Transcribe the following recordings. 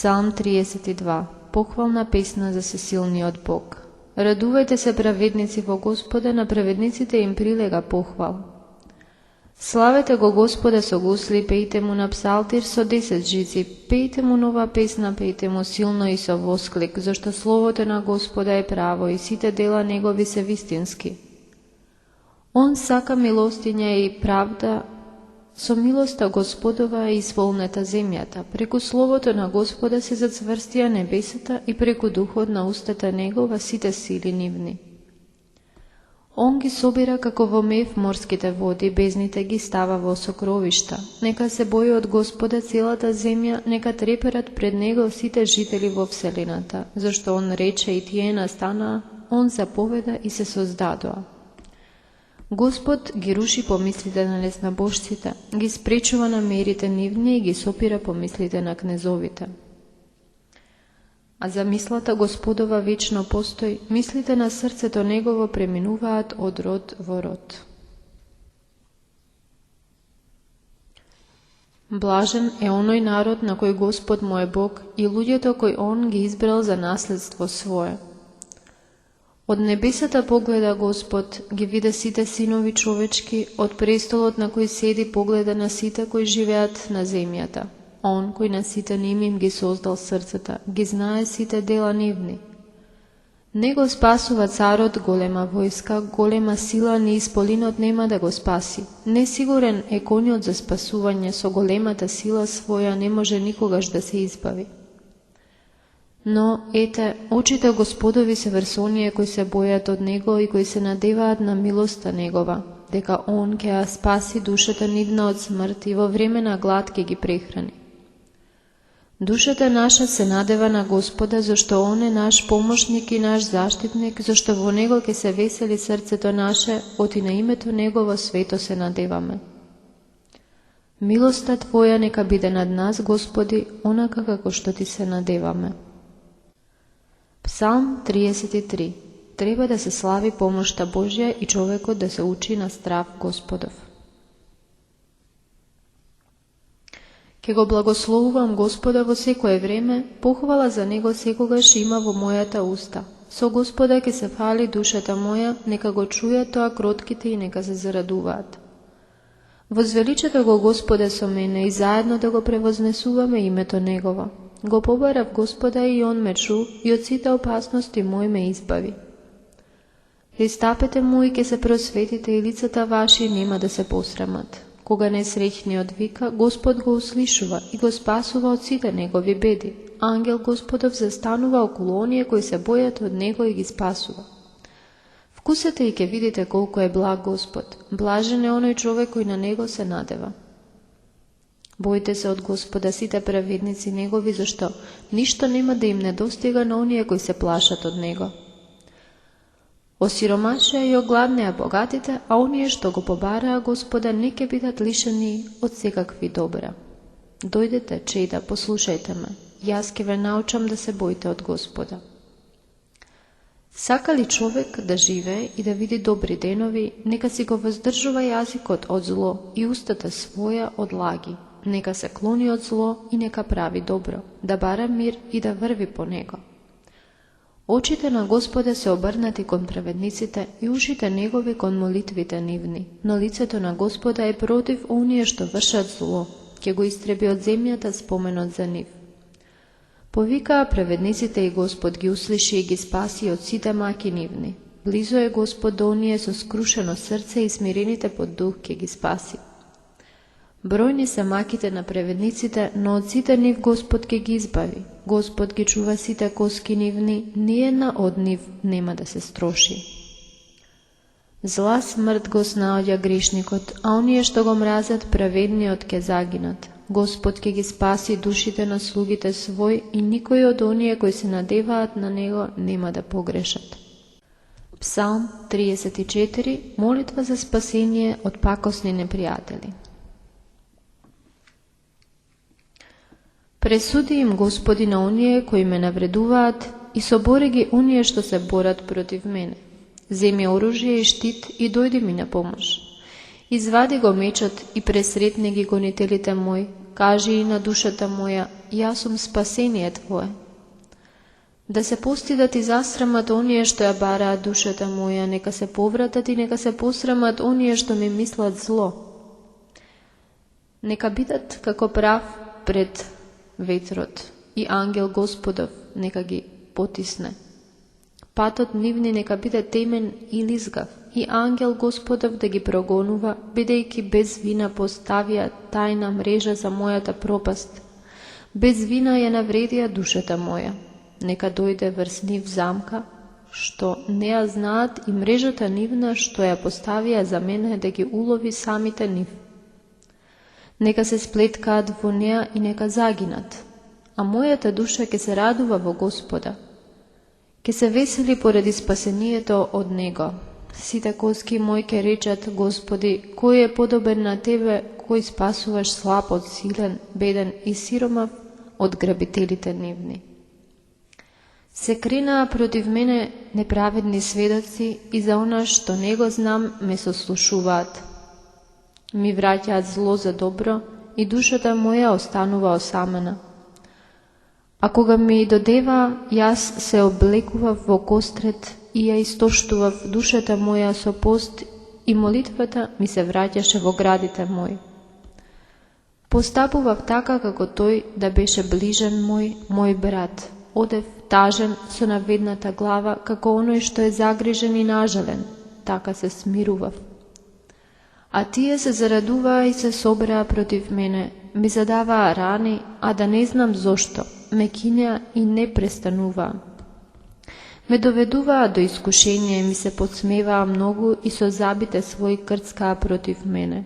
Псалм 32. Похвална песна за сесилниот Бог. Радувајте се, праведници, во Господа, на праведниците им прилега похвал. Славете го Господа со гусли, пејте му на псалтир со 10 жици, пејте му нова песна, пејте му силно и со восклик, зашто словото на Господа е право и сите дела негови се вистински. Он сака милостиња и правда, со милоста Господова е исполнета земјата, преку словото на Господа се зацврстија небесата и преку духот на устата негова сите сили нивни. Он ги собира како во мев морските води, безните ги става во сокровишта. Нека се бои од Господа целата земја, нека треперат пред него сите жители во вселената, зашто он рече и тие настанаа, он заповеда и се создадоа. Господ ги руши помислите на леснабожците, ги спречува намерите нивни и ги сопира помислите на кнезовите. А замислата Господова вечно постои, мислите на срцето негово преминуваат од род во род. Блажен е оној народ на кој Господ му е Бог и луѓето кои он ги избрал за наследство свое. Од небесата погледа Господ, ги виде сите синови човечки, од престолот на кој седи погледа на сите кои живеат на земјата. Он кој на сите ними им ги создал срцата, ги знае сите дела нивни. Него спасува царот, голема војска, голема сила, ни исполинот нема да го спаси. Несигурен е конјот за спасување, со големата сила своја не може никогаш да се избави. Но, ете, очите Господови се врз оние кои се бојат од Него и кои се надеваат на милоста Негова, дека Он ќе ја спаси душата нивна од смрт и во време на глад ќе ги прехрани. Душата наша се надева на Господа, зашто Он е наш помошник и наш заштитник, зашто во Него ќе се весели срцето наше, оти на името Негово свето се надеваме. Милоста Твоја нека биде над нас, Господи, онака како што Ти се надеваме. Псалм 33. Треба да се слави помошта Божја и човекот да се учи на страв Господов. Ке го благословувам Господа во секое време, похвала за Него секогаш има во мојата уста. Со Господа ке се фали душата моја, нека го чујат тоа кротките и нека се зарадуваат. Возвеличете го Господа со мене и заедно да го превознесуваме името Негово. Го побарав Господа и Он ме чу и од сите опасности мој ме избави. Пристапете му и ке се просветите и лицата ваши нема да се посрамат. Кога несреќниот вика, Господ го услишува и го спасува од сите негови беди. Ангел Господов застанува околу оние кои се бојат од Него и ги спасува. Вкусете и ке видите колку е благ Господ. Блажен е оној човек кој на Него се надева. Бојте се од Господа сите праведници Негови, зашто ништо нема да им недостига на оние кои се плашат од Него. Осиромашеа и огладнеа богатите, а оние што го побараа Господа не ќе бидат лишени од секакви добра. Дојдете, чеда, послушајте ме, јас ќе ве научам да се боите од Господа. Сака ли човек да живее и да види добри денови, нека си го воздржува јазикот од зло и устата своја од лаги. Нека се клони од зло и нека прави добро, да бара мир и да врви по него. Очите на Господа се обрнати кон праведниците и ушите Негови кон молитвите нивни, но лицето на Господа е против оние што вршат зло, ќе го истреби од земјата споменот за нив. Повикаа праведниците и Господ ги услиши и ги спаси од сите маки нивни. Близо е Господ до оние со скрушено срце и смирените под дух ќе ги спаси. Бројни се маките на праведниците, но од сите нив Господ ќе ги избави. Господ ги чува сите коски нивни, ниедна од нив нема да се строши. Зла смрт го снаоѓа грешникот, а оние што го мразат праведниот ќе загинат. Господ ќе ги спаси душите на слугите свој и никој од оние кои се надеваат на Него нема да погрешат. Псалм 34. Молитва за спасение од пакосни непријатели. Пресуди им, Господи, на оние кои ме навредуваат и собори ги оние што се борат против мене. Земи оружје и штит и дојди ми на помош. Извади го мечот и пресретни ги гонителите мој, кажи и на душата моја, јас сум спасение Твое. Да се постидат и засрамат оние што ја бараат душата моја, нека се повратат и нека се посрамат оние што ми мислат зло. Нека бидат како прав пред ветрот и ангел Господов нека ги потисне. Патот нивни нека биде темен и лизгав и ангел Господов да ги прогонува, бидејќи без вина поставија тајна мрежа за мојата пропаст. Без вина ја навредија душата моја. Нека дојде врз нив замка, што не ја знаат, и мрежата нивна што ја поставија за мене да ги улови самите нив. Нека се сплеткаат во неа и нека загинат, а мојата душа ќе се радува во Господа. Ќе се весели поради спасението од Него. Сите коски мои ќе речат: Господи, кој е подобен на Тебе, кој спасуваш слаб од силен, беден и сиромав од грабителите нивни. Се кренаа против мене неправедни сведоци и за она што не го знам ме сослушуваат. Ми враќаат зло за добро и душата моја останува осамена. А кога ми додева, јас се облекував во кострет и ја истоштував душата моја со пост и молитвата ми се враќаше во градите мои. Постапував така како тој да беше ближен мој брат. Одев тажен со наведната глава, како оној што е загрижен и нажален, така се смирував. А тие се зарадуваа и се собраа против мене, ми задаваа рани, а да не знам зошто, ме кинеа и не престануваа. Ме доведуваа до искушение, ми се подсмеваа многу и со забите своји крцкаа против мене.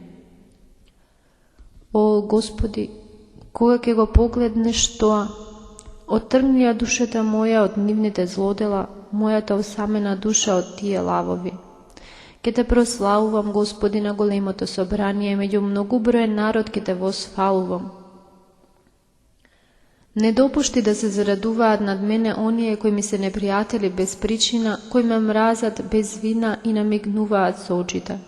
О, Господи, кога ќе го погледнеш тоа, оттргни ја душата моја од нивните злодела, мојата осамена душа од тие лавови. Ке те прославувам, Господи, на големото собрание, меѓу многуброен народ ке те восфалувам. Не допушти да се зарадуваат над мене оние кои ми се непријатели без причина, кои ме мразат без вина и намигнуваат со очите.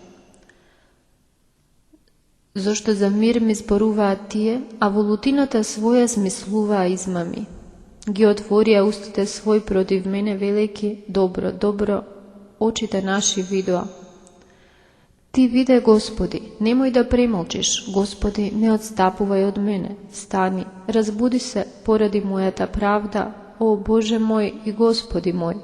Зошто за мир ми зборуваат тие, а во лутината своја смислуваа измами. Ги отворија устите свој против мене, велики: добро, добро, очите наши видоа. Ти виде, Господи, немој да премолчиш, Господи, не отстапувај од мене. Стани, разбуди се поради мојата правда, о Боже мој и Господи мој.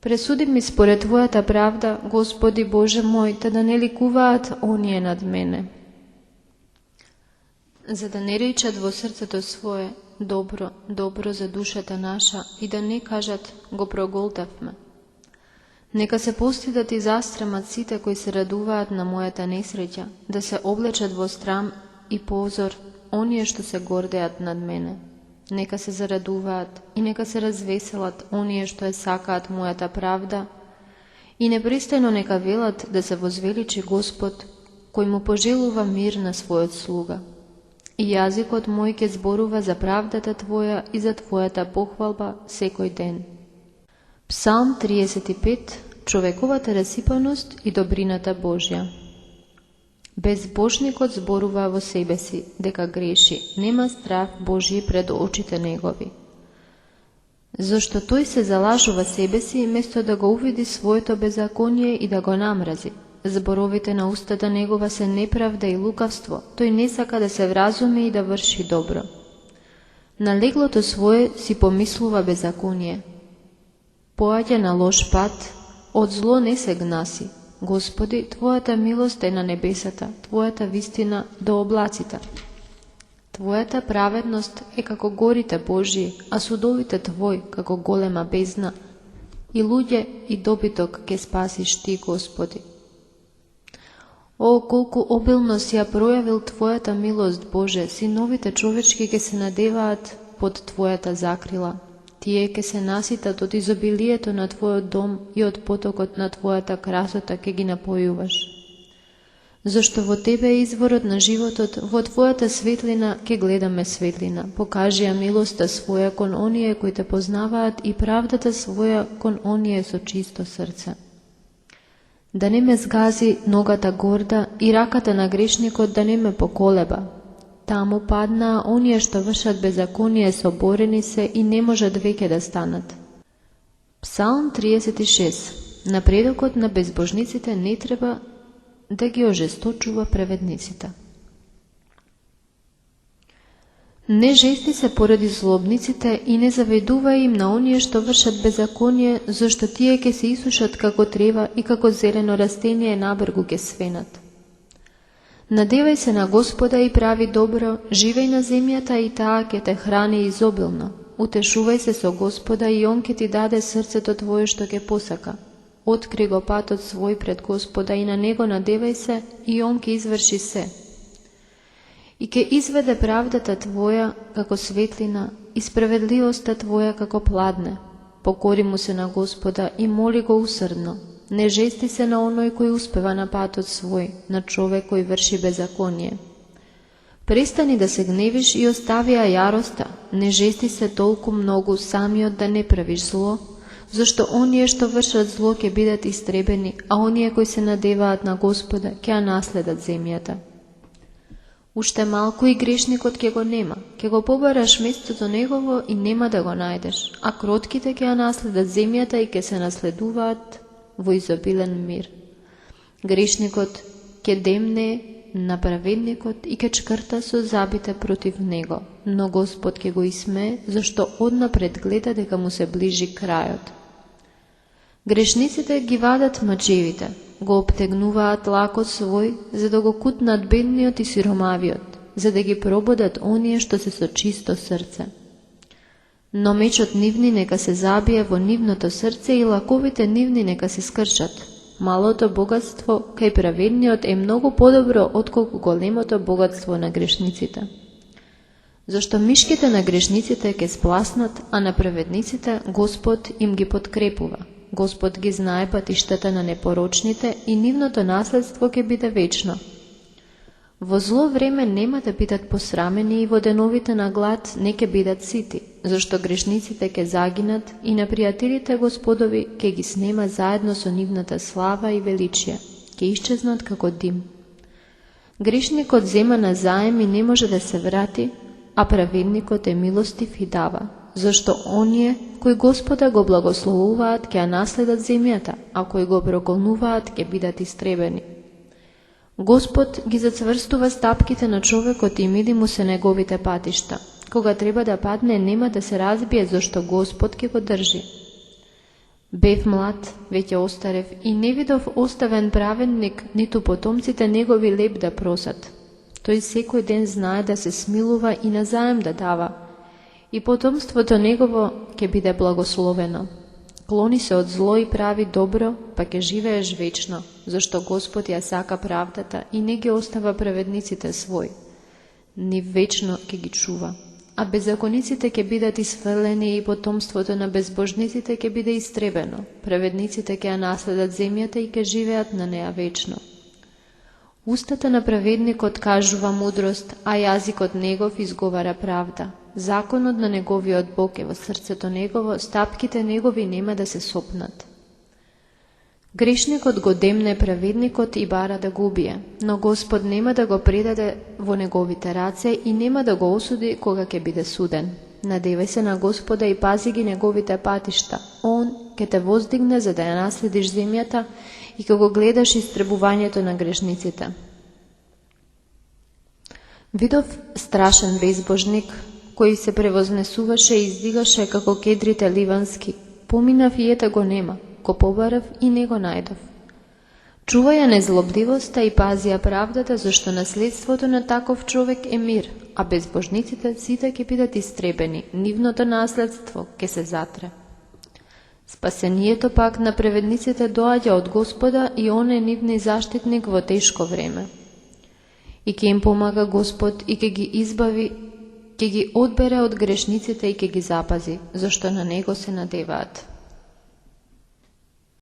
Пресуди ми според Твојата правда, Господи Боже мој, та да не ликуваат оние над мене. За да не речат во срцето свое: добро, добро за душата наша, и да не кажат: го проголтавме. Нека се постидат и застремат сите кои се радуваат на мојата несреќа, да се облечат во срам и позор оние што се гордеат над мене. Нека се зарадуваат и нека се развеселат оние што ја сакаат мојата правда и непрестано нека велат да се возвеличи Господ, кој му пожелува мир на својот слуга. И јазикот мој ќе зборува за правдата Твоја и за Твојата похвалба секој ден. Псалм 35. Човековата расипаност и добрината Божја. Безбожникот зборува во себе си дека греши, нема страв Божји пред очите негови. Зошто тој се залажува себе си, место да го увиди своето беззаконие и да го намрази. Зборовите на устата негова се неправда и лукавство, тој не сака да се вразуми и да врши добро. На леглото свое си помислува беззаконие. Поаѓа на лош пат, од зло не се гнаси. Господи, Твојата милост е на небесата, Твојата вистина до облаците. Твојата праведност е како горите Божји, а судовите Твој како голема бездна. И луѓе и добиток ке спасиш Ти, Господи. О, колку обилно си ја пројавил Твојата милост, Боже, синовите човечки ке се надеваат под Твојата закрила. Тие ке се наситат од изобилието на Твојот дом и од потокот на Твојата красота ке ги напојуваш. Зашто во Тебе е изворот на животот, во Твојата светлина ке гледаме светлина. Покажи ја милоста своја кон оние кои Те познаваат и правдата своја кон оние со чисто срце. Да не ме згази ногата горда и раката на грешникот да не ме поколеба. Таму паднаа оние што вршат беззаконие, соборени се и не можат веќе да станат. Псалм 36. Напредокот на безбожниците не треба да ги ожесточува праведниците. Не жести се поради злобниците и не завидувај им на оние што вршат беззаконие, зашто тие ќе се исушат како трева и како зелено растение набргу ќе свенат. Надевај се на Господа и прави добро, живеј на земјата и таа ќе те храни изобилно. Утешувај се со Господа и Он ќе ти даде срцето твое што ќе посака. Откри го патот свој пред Господа и на Него надевај се и Он ќе изврши се. И ќе изведе правдата твоја како светлина и справедливоста твоја како пладне. Покори му се на Господа и моли го усрдно. Не жести се на оној кој успева на патот свој, на човек кој врши беззаконие. Престани да се гневиш и остави ја јароста, не жести се толку многу самиот да не правиш зло, зашто оние што вршат зло ќе бидат истребени, а оние кои се надеваат на Господа ќе ја наследат земјата. Уште малку и грешникот ќе го нема, ќе го побараш местото негово и нема да го најдеш, а кротките ќе ја наследат земјата и ќе се наследуваат во изобилен мир. Грешникот ќе демне на праведникот и ќе чкрта со забите против него, но Господ ќе го исмее, зашто однапред гледа дека му се ближи крајот. Грешниците ги вадат мачевите, го обтегнуваат лакот свој, за да го кутнат бедниот и сиромавиот, за да ги прободат оние што се со чисто срце. Но мечот нивни нека се забие во нивното срце и лаковите нивни нека се скршат. Малото богатство кај праведниот е многу подобро отколку големото богатство на грешниците. Зашто мишките на грешниците ќе спласнат, а на праведниците Господ им ги подкрепува. Господ ги знае патиштата на непорочните и нивното наследство ќе биде вечно. Во зло време нема да бидат посрамени и во деновите на глад не ќе бидат сити, зашто грешниците ќе загинат и на пријателите Господови ќе ги снема заедно со нивната слава и величие, ќе исчезнат како дим. Грешникот зема на заем и не може да се врати, а праведникот е милостив и дава, зашто оние кои Господа го благословуваат ќе ја наследат земјата, а кои го проголнуваат ќе бидат истребени. Господ ги зацврстува стапките на човекот и мили му се неговите патишта. Кога треба да падне, нема да се разбие, зашто Господ ќе го држи. Бев млад, веќе остарев и не видов оставен праведник, ниту потомците негови леп да просат. Тој секој ден знае да се смилува и назаем да дава, и потомството негово ќе биде благословено. Клони се од зло и прави добро, па ќе живееш вечно, зашто Господ ја сака правдата и не ги остава праведниците свој. Ни вечно ќе ги чува. А беззакониците ќе бидат исфрлени и потомството на безбожниците ќе биде истребено. Праведниците ќе ја наследат земјата и ќе живеат на неа вечно. Устата на праведникот кажува мудрост, а јазикот негов изговара правда. Законот на неговиот Бог е во срцето негово, стапките негови нема да се сопнат. Грешникот го демне праведникот и бара да го убие, но Господ нема да го предаде во неговите раце и нема да го осуди кога ќе биде суден. Надевај се на Господа и пази ги неговите патишта. Он ќе те воздигне за да ја наследиш земјата и ќе го гледаш истребувањето на грешниците. Видов страшен безбожник, кој се превознесуваше и издигаше како кедрите ливански. Поминав и ете го нема, го побарав и не го најдов. Чуваја незлобливоста и пазија правдата, зашто наследството на таков човек е мир, а безбожниците сите ќе бидат истребени, нивното наследство ќе се затре. Спасението пак на праведниците доаѓа од Господа и Он е нивни заштитник во тешко време. И ќе им помага Господ и ќе ги избави, ќе ги одбере од грешниците и ќе ги запази, зашто на Него се надеваат.